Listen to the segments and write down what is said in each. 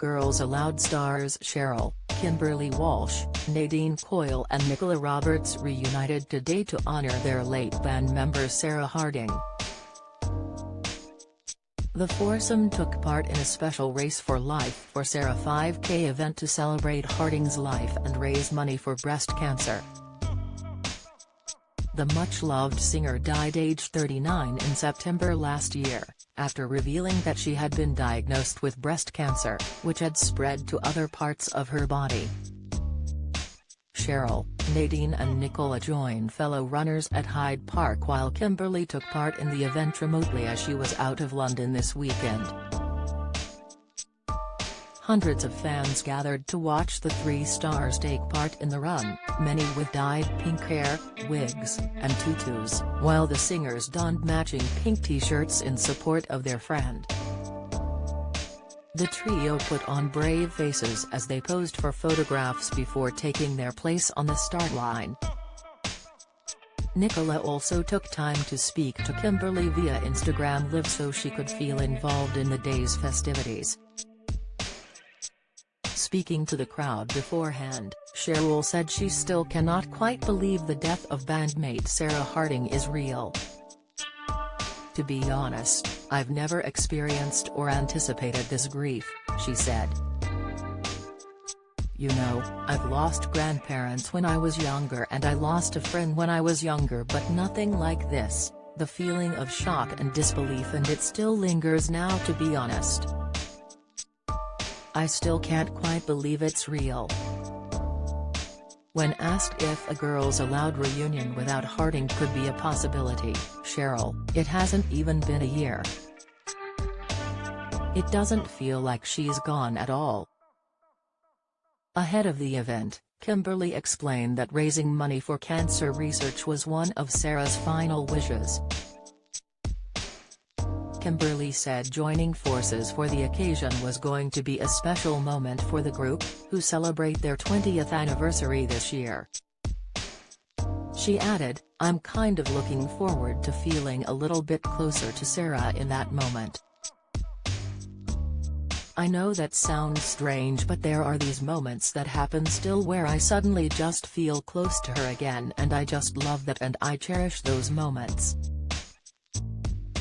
Girls Aloud stars Cheryl, Kimberly Walsh, Nadine Coyle and Nicola Roberts reunited today to honor their late band member Sarah Harding. The foursome took part in a special Race for Life for Sarah 5K event to celebrate Harding's life and raise money for breast cancer. The much-loved singer died aged 39 in September last year, after revealing that she had been diagnosed with breast cancer, which had spread to other parts of her body. Cheryl, Nadine and Nicola joined fellow runners at Hyde Park while Kimberly took part in the event remotely as she was out of London this weekend. Hundreds of fans gathered to watch the three stars take part in the run, many with dyed pink hair, wigs, and tutus, while the singers donned matching pink t-shirts in support of their friend. The trio put on brave faces as they posed for photographs before taking their place on the start line. Nicola also took time to speak to Kimberly via Instagram Live so she could feel involved in the day's festivities. Speaking to the crowd beforehand, Cheryl said she still cannot quite believe the death of bandmate Sarah Harding is real. "To be honest, I've never experienced or anticipated this grief," she said. "You know, I've lost grandparents when I was younger and I lost a friend when I was younger, but nothing like this, the feeling of shock and disbelief, and it still lingers now, to be honest. I still can't quite believe it's real." When asked if a Girls Aloud reunion without Harding could be a possibility, Cheryl, "It hasn't even been a year. It doesn't feel like she's gone at all." Ahead of the event, Kimberly explained that raising money for cancer research was one of Sarah's final wishes. Kimberly said joining forces for the occasion was going to be a special moment for the group, who celebrate their 20th anniversary this year. She added, "I'm kind of looking forward to feeling a little bit closer to Sarah in that moment. I know that sounds strange, but there are these moments that happen still where I suddenly just feel close to her again, and I just love that and I cherish those moments."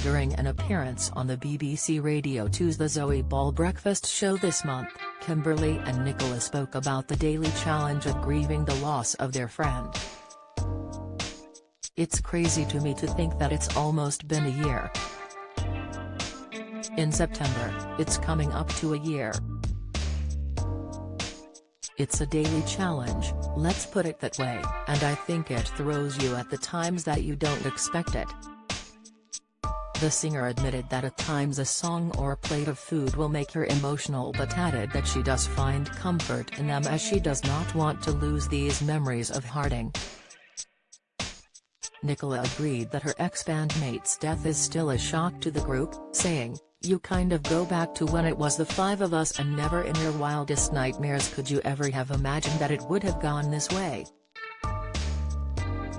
During an appearance on the BBC Radio 2's The Zoe Ball Breakfast show this month, Kimberly and Nicola spoke about the daily challenge of grieving the loss of their friend. "It's crazy to me to think that it's almost been a year. In September, it's coming up to a year. It's a daily challenge, let's put it that way, and I think it throws you at the times that you don't expect it." The singer admitted that at times a song or a plate of food will make her emotional, but added that she does find comfort in them as she does not want to lose these memories of Harding. Nicola agreed that her ex-bandmate's death is still a shock to the group, saying, "You kind of go back to when it was the five of us, and never in your wildest nightmares could you ever have imagined that it would have gone this way."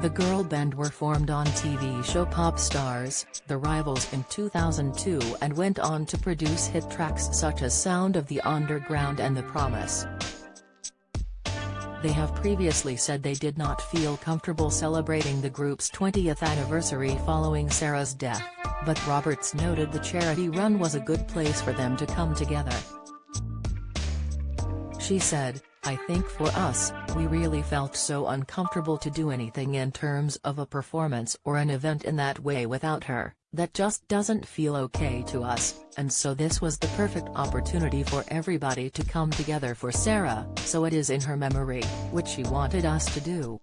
The girl band were formed on TV show Pop Stars, The Rivals in 2002 and went on to produce hit tracks such as Sound of the Underground and The Promise. They have previously said they did not feel comfortable celebrating the group's 20th anniversary following Sarah's death, but Roberts noted the charity run was a good place for them to come together. She said, "I think for us, we really felt so uncomfortable to do anything in terms of a performance or an event in that way without her, that just doesn't feel okay to us, and so this was the perfect opportunity for everybody to come together for Sarah, so it is in her memory, which she wanted us to do."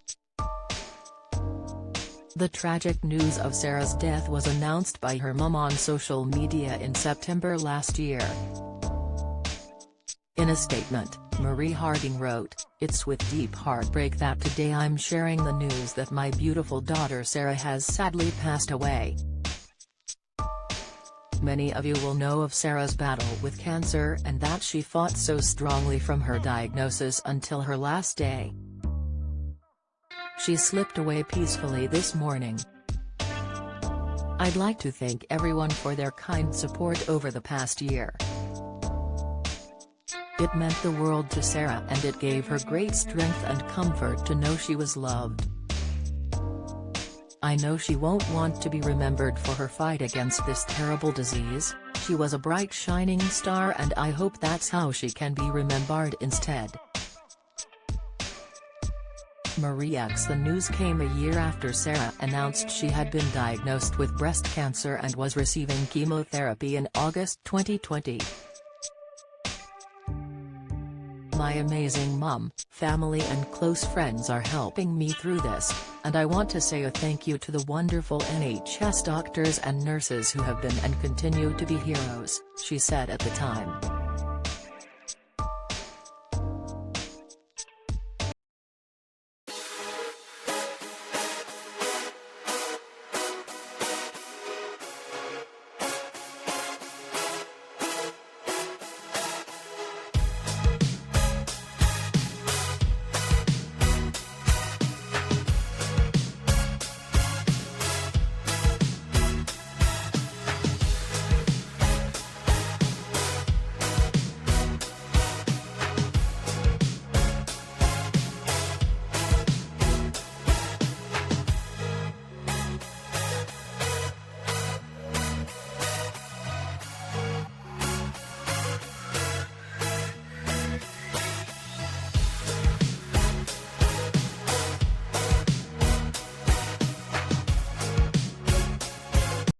The tragic news of Sarah's death was announced by her mum on social media in September last year. In a statement, Marie Harding wrote, "It's with deep heartbreak that today I'm sharing the news that my beautiful daughter Sarah has sadly passed away. Many of you will know of Sarah's battle with cancer and that she fought so strongly from her diagnosis until her last day. She slipped away peacefully this morning. I'd like to thank everyone for their kind support over the past year. It meant the world to Sarah and it gave her great strength and comfort to know she was loved. I know she won't want to be remembered for her fight against this terrible disease. She was a bright shining star and I hope that's how she can be remembered instead. The news came a year after Sarah announced she had been diagnosed with breast cancer and was receiving chemotherapy in August 2020. My amazing mum, family and close friends are helping me through this, and I want to say a thank you to the wonderful NHS doctors and nurses who have been and continue to be heroes, she said at the time.